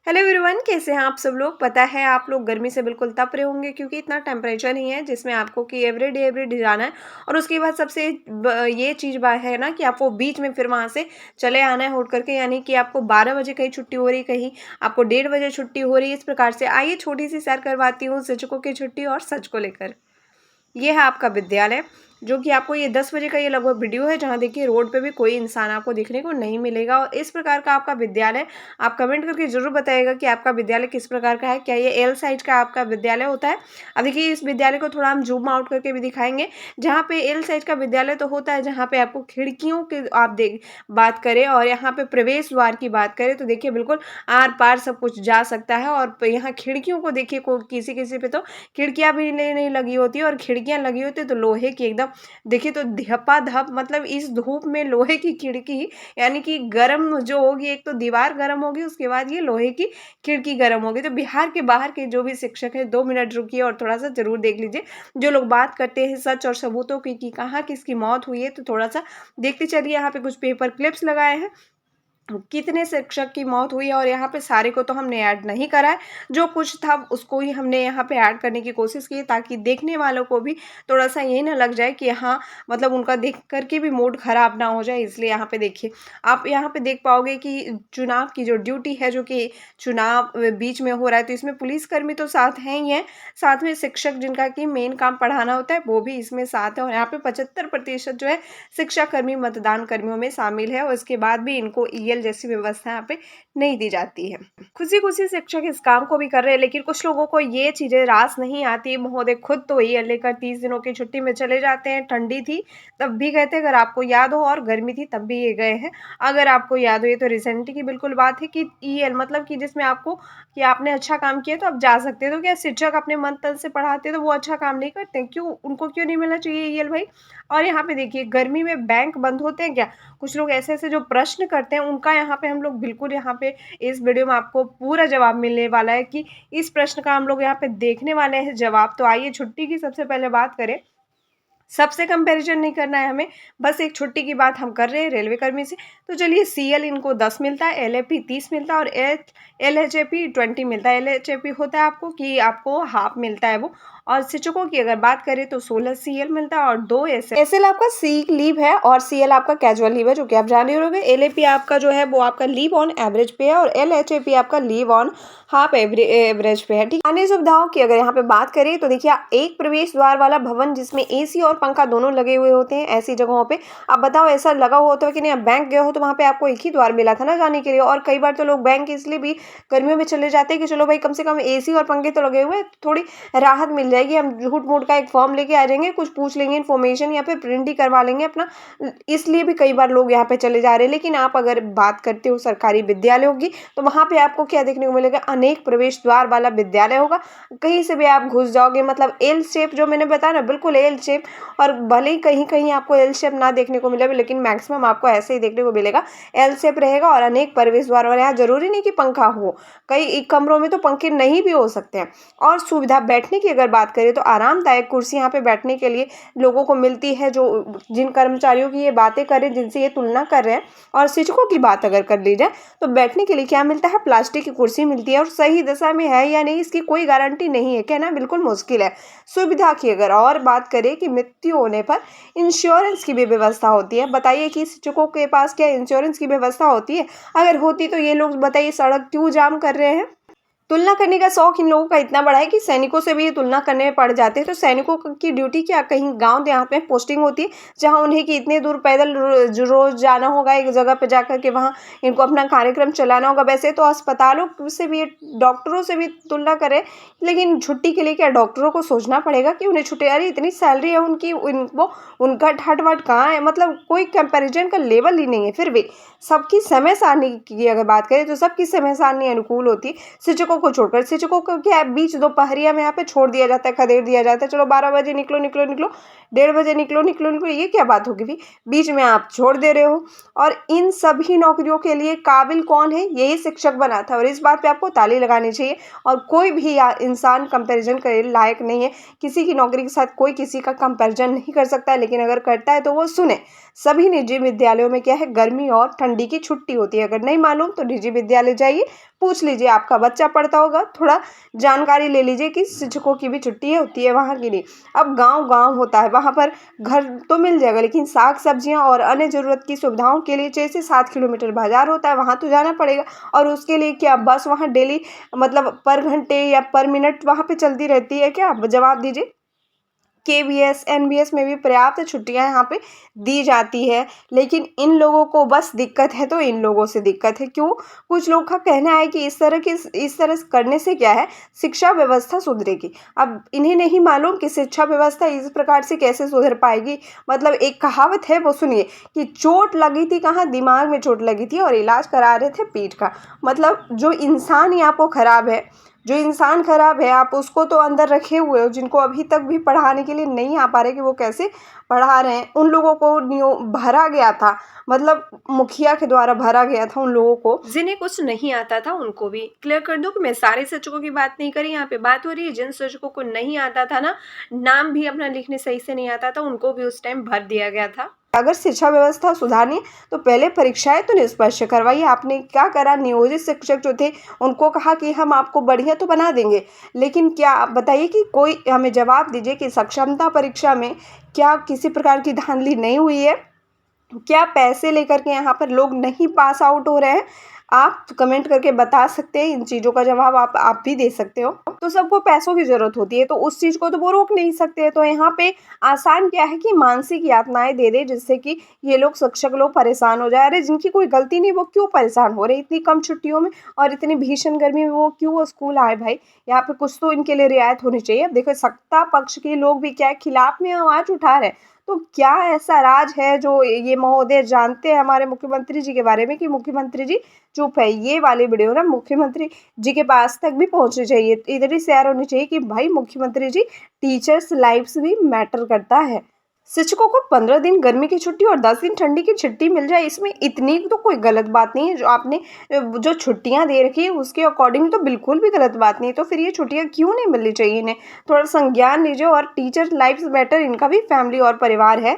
Hello everyone, कैसे हैं आप सब लोग। पता है आप लोग गर्मी से बिल्कुल तप रहे होंगे क्योंकि इतना टेम्परेचर नहीं है जिसमें आपको कि एवरीडे जाना है। और उसके बाद सबसे ये चीज़ है ना कि आपको बीच में फिर वहाँ से चले आना है उठ करके, यानी कि आपको 12 बजे कहीं छुट्टी हो रही, कहीं आपको 1:30 बजे छुट्टी हो रही है। इस प्रकार से आइए छोटी सी सैर करवाती हूँ शिक्षकों की छुट्टी और सच को लेकर। ये है आपका विद्यालय, जो कि आपको ये 10 बजे का ये लगभग वीडियो है, जहाँ देखिए रोड पे भी कोई इंसान आपको देखने को नहीं मिलेगा। और इस प्रकार का आपका विद्यालय, आप कमेंट करके ज़रूर बताइएगा कि आपका विद्यालय किस प्रकार का है। क्या ये एल साइज का आपका विद्यालय होता है? अब देखिए इस विद्यालय को थोड़ा हम जूम आउट करके भी दिखाएंगे। जहाँ पे एल साइज का विद्यालय तो होता है, जहाँ पे आपको खिड़कियों की आप देख बात करें और यहाँ पे प्रवेश द्वार की बात करें तो देखिए बिल्कुल आर पार सब कुछ जा सकता है। और यहाँ खिड़कियों को देखिए किसी किसी पे तो खिड़कियाँ भी नहीं लगी होती है, और खिड़कियाँ लगी होती है तो लोहे की एकदम देखिए तो धपाधप, मतलब इस धूप में लोहे की खिड़की, यानी कि गर्म जो होगी, एक तो दीवार गर्म होगी, उसके बाद ये लोहे की खिड़की गर्म होगी। तो बिहार के बाहर के जो भी शिक्षक हैं 2 मिनट रुकिए और थोड़ा सा जरूर देख लीजिए। जो लोग बात करते हैं सच और सबूतों की कि कहाँ किसकी मौत हुई है, तो थोड़ा सा देखते चलिए। यहाँ पे कुछ पेपर क्लिप्स लगाए हैं, कितने शिक्षक की मौत हुई है, और यहाँ पे सारे को तो हमने ऐड नहीं करा है, जो कुछ था उसको ही हमने यहाँ पे ऐड करने की कोशिश की, ताकि देखने वालों को भी थोड़ा सा ये ना लग जाए कि हाँ, मतलब उनका देख करके भी मूड खराब ना हो जाए। इसलिए यहाँ पे देखिए, आप यहाँ पे देख पाओगे कि चुनाव की जो ड्यूटी है, जो कि चुनाव बीच में हो रहा है, तो इसमें पुलिसकर्मी तो साथ हैं ही हैं, साथ में शिक्षक जिनका कि मेन काम पढ़ाना होता है वो भी इसमें साथ है। और यहाँ पे 75% जो है शिक्षा कर्मी मतदान कर्मियों में शामिल है, और इसके बाद भी इनको जैसी व्यवस्था यहाँ पे नहीं दी जाती है। खुशी खुशी शिक्षक इस काम को भी कर रहे हैं, लेकिन कुछ लोगों को ये चीजें रास नहीं आती। महोदय खुद तो ये लेकर 30 दिनों की छुट्टी में चले जाते हैं। ठंडी थी तब भी गए थे, अगर आपको याद हो, और गर्मी थी तब भी ये गए हैं। अगर आपको याद हो, ये तो रिसेंट की बिल्कुल बात है कि ईएल मतलब कि जिसमें आपको कि आपने अच्छा काम किया तो आप जा सकते हैं। तो क्या शिक्षक अपने मन तन से पढ़ाते तो वो अच्छा काम नहीं करते? क्यों उनको क्यों नहीं मिलना चाहिए ईएल भाई? और यहाँ पे देखिए, गर्मी में बैंक बंद होते हैं क्या? कुछ लोग ऐसे ऐसे जो प्रश्न करते हैं, उनका यहाँ पे हम लोग बिल्कुल यहाँ पे इस वीडियो में आपको पूरा जवाब मिलने वाला है कि इस प्रश्न का हम लोग यहाँ पे देखने वाले हैं जवाब। तो आइए छुट्टी की सबसे पहले बात करें। सबसे कंपैरिजन नहीं करना है हमें, बस एक छुट्टी की बात हम कर रहे हैं रेलवे कर्मी से। तो चलिए, सीएल इनको 10 मिलता है, एलएपी 30 मिलता है, और एलएचएपी 20 मिलता है। एलएचएपी होता है आपको कि आपको हाफ मिलता है वो। और शिक्षकों की अगर बात करें तो 16 सीएल मिलता है और 2 एसएल आपका सीक लीव है, और सीएल आपका कैजुअल लीव है, जो कि आप जान ही होंगे। एलएपी आपका जो है वो आपका लीव ऑन एवरेज पे है, और एलएचएपी आपका लीव ऑन हाफ एवरेज पे है। ठीक है, अन्य सुविधाओं की अगर यहाँ पे बात करें तो देखिए, एक प्रवेश द्वार वाला भवन जिसमें एसी और पंखा दोनों लगे हुए होते हैं, ऐसी जगहों पे आप बताओ ऐसा लगा हुआ होता है कि नहीं? आप बैंक गए हो तो वहाँ पे आपको एक ही द्वार मिला था ना जाने के लिए। और कई बार तो लोग बैंक इसलिए भी गर्मियों में चले जाते हैं कि चलो भाई, कम से कम एसी और पंखे तो लगे हुए हैं, थोड़ी राहत मिल जाएगी। हम झूठ मूठ का एक फॉर्म लेके आ जाएंगे, कुछ पूछ लेंगे इन्फॉर्मेशन, या फिर प्रिंट ही करवा लेंगे अपना। इसलिए भी कई बार लोग यहाँ पे चले जा रहे हैं। लेकिन आप अगर बात करते हो सरकारी विद्यालयों की, तो वहाँ पे आपको क्या देखने को मिलेगा? अनेक प्रवेश द्वार वाला विद्यालय होगा। कहीं से भी आप घुस जाओगे, मतलब एल शेप जो मैंने बताया ना, बिल्कुल एल शेप। और भले ही कहीं कहीं आपको एल शेप ना देखने को मिले, लेकिन मैक्सिमम आपको ऐसे ही देखने को मिलेगा, एल शेप रहेगा। और अनेक प्रवेश द्वार वाले, यहाँ जरूरी नहीं कि पंखा हो, कई कमरों में तो पंखे नहीं भी हो सकते हैं। और सुविधा बैठने की अगर बात करें तो आरामदायक कुर्सी यहाँ पे बैठने के लिए लोगों को मिलती है, जो जिन कर्मचारियों की ये बातें करें, जिनसे ये तुलना कर रहे हैं। और शिक्षकों की बात अगर कर ली जाए तो बैठने के लिए क्या मिलता है? प्लास्टिक की कुर्सी मिलती है, और सही दशा में है या नहीं इसकी कोई गारंटी नहीं है, कहना बिल्कुल मुश्किल है। सुविधा की अगर और बात करें कि मृत्यु होने पर इंश्योरेंस की भी व्यवस्था होती है। बताइए कि शिक्षकों के पास क्या इंश्योरेंस की व्यवस्था होती है? अगर होती तो ये लोग बताइए सड़क क्यों जाम कर रहे हैं? तुलना करने का शौक इन लोगों का इतना बड़ा है कि सैनिकों से भी ये तुलना करने में पड़ जाते हैं। तो सैनिकों की ड्यूटी क्या, कहीं गांव यहाँ पे पोस्टिंग होती है, जहां उन्हें कि इतने दूर पैदल रोज जाना होगा एक जगह पे जाकर के, वहां इनको अपना कार्यक्रम चलाना होगा। वैसे तो अस्पतालों से भी, डॉक्टरों से भी तुलना करें, लेकिन छुट्टी के लिए क्या डॉक्टरों को सोचना पड़ेगा कि उन्हें छुट्टी? अरे इतनी सैलरी है उनकी, उनको उनका ठट वट कहाँ है? मतलब कोई कंपेरिजन का लेवल ही नहीं है। फिर भी सबकी समय सारणी की अगर बात करें तो सबकी समय सारणी अनुकूल होती है, शिक्षकों को छोड़कर। शिक्षकों को क्या है, बीच दोपहरिया में यहाँ पे छोड़ दिया जाता है, खदेड़ दिया जाता है, चलो 12 बजे निकलो निकलो निकलो, 1:30 बजे निकलो निकलो निकलो। ये क्या बात होगी भी, बीच में आप छोड़ दे रहे हो। और इन सभी नौकरियों के लिए काबिल कौन है? यही शिक्षक बना था, और इस बात पे आपको ताली लगानी चाहिए। और कोई भी इंसान कंपैरिजन के लायक नहीं है। किसी की नौकरी के साथ कोई किसी का कंपैरिजन नहीं कर सकता है, लेकिन अगर करता है तो वो सुने। सभी निजी विद्यालयों में क्या है, गर्मी और ठंडी की छुट्टी होती है। अगर नहीं मालूम तो निजी विद्यालय जाइए, पूछ लीजिए, आपका बच्चा पढ़ता होगा, थोड़ा जानकारी ले लीजिए कि शिक्षकों की भी छुट्टी होती है वहाँ के लिए। अब गाँव-गाँव होता है, वहाँ पर घर तो मिल जाएगा, लेकिन साग-सब्जियाँ और अन्य ज़रूरत की सुविधाओं के लिए 6 से 7 किलोमीटर बाज़ार होता है, वहाँ तो जाना पड़ेगा। और उसके लिए क्या बस वहाँ डेली मतलब पर घंटे या पर मिनट वहाँ पे चलती रहती है क्या? जवाब दीजिए। केवीएस, एनवीएस में भी पर्याप्त छुट्टियाँ यहाँ पे दी जाती है, लेकिन इन लोगों को बस दिक्कत है तो इन लोगों से दिक्कत है। क्यों? कुछ लोग का कहना है कि इस तरह से करने से क्या है, शिक्षा व्यवस्था सुधरेगी। अब इन्हें नहीं मालूम कि शिक्षा व्यवस्था इस प्रकार से कैसे सुधर पाएगी। मतलब एक कहावत है, वो सुनिए कि चोट लगी थी कहाँ? दिमाग में चोट लगी थी और इलाज करा रहे थे पीठ का। मतलब जो इंसान ही आपको खराब है, जो इंसान खराब है, आप उसको तो अंदर रखे हुए हो, जिनको अभी तक भी पढ़ाने के लिए नहीं आ पा रहे कि वो कैसे पढ़ा रहे हैं। उन लोगों को भरा गया था, मतलब मुखिया के द्वारा भरा गया था उन लोगों को, जिन्हें कुछ नहीं आता था उनको भी। क्लियर कर दूं कि मैं सारे शिक्षकों की बात नहीं करी, यहाँ पे बात हो रही है जिन शिक्षकों को नहीं आता था ना, नाम भी अपना लिखने सही से नहीं आता था, उनको भी उस टाइम भर दिया गया था। अगर शिक्षा व्यवस्था सुधारनी है तो पहले परीक्षाएं तो निष्पक्ष करवाइए। आपने क्या करा, नियोजित शिक्षक जो थे उनको कहा कि हम आपको बढ़िया तो बना देंगे, लेकिन क्या आप बताइए कि कोई हमें जवाब दीजिए कि सक्षमता परीक्षा में क्या किसी प्रकार की धांधली नहीं हुई है? क्या पैसे लेकर के यहाँ पर लोग नहीं पास आउट हो रहे हैं? आप कमेंट करके बता सकते हैं, इन चीज़ों का जवाब आप भी दे सकते हो। तो सबको पैसों की ज़रूरत होती है, तो उस चीज़ को तो वो रोक नहीं सकते। तो यहाँ पे आसान क्या है कि मानसिक यातनाएँ दे दें, जिससे कि ये लोग शिक्षक लोग परेशान हो जाए। अरे जिनकी कोई गलती नहीं, वो क्यों परेशान हो रहे इतनी कम छुट्टियों में और इतनी भीषण गर्मी में? वो क्यों स्कूल आए भाई? यहाँ पे कुछ तो इनके लिए रियायत होनी चाहिए। अब देखो, सत्ता पक्ष के लोग भी क्या है, खिलाफ में आवाज़ उठा रहे हैं। तो क्या ऐसा राज है जो ये महोदय जानते हैं हमारे मुख्यमंत्री जी के बारे में कि मुख्यमंत्री जी चुप है? ये वाली वीडियो ना मुख्यमंत्री जी के पास तक भी पहुंचनी चाहिए, इधर ही शेयर होनी चाहिए कि भाई मुख्यमंत्री जी, टीचर्स लाइफ्स भी मैटर करता है। शिक्षकों को 15 दिन गर्मी की छुट्टी और 10 दिन ठंडी की छुट्टी मिल जाए, इसमें इतनी तो कोई गलत बात नहीं है। जो आपने जो छुट्टियां दे रखी है उसके अकॉर्डिंग तो बिल्कुल भी गलत बात नहीं है। तो फिर ये छुट्टियां क्यों नहीं मिलनी चाहिए इन्हें? थोड़ा संज्ञान लीजिए। और टीचर लाइफ बेटर, इनका भी फैमिली और परिवार है।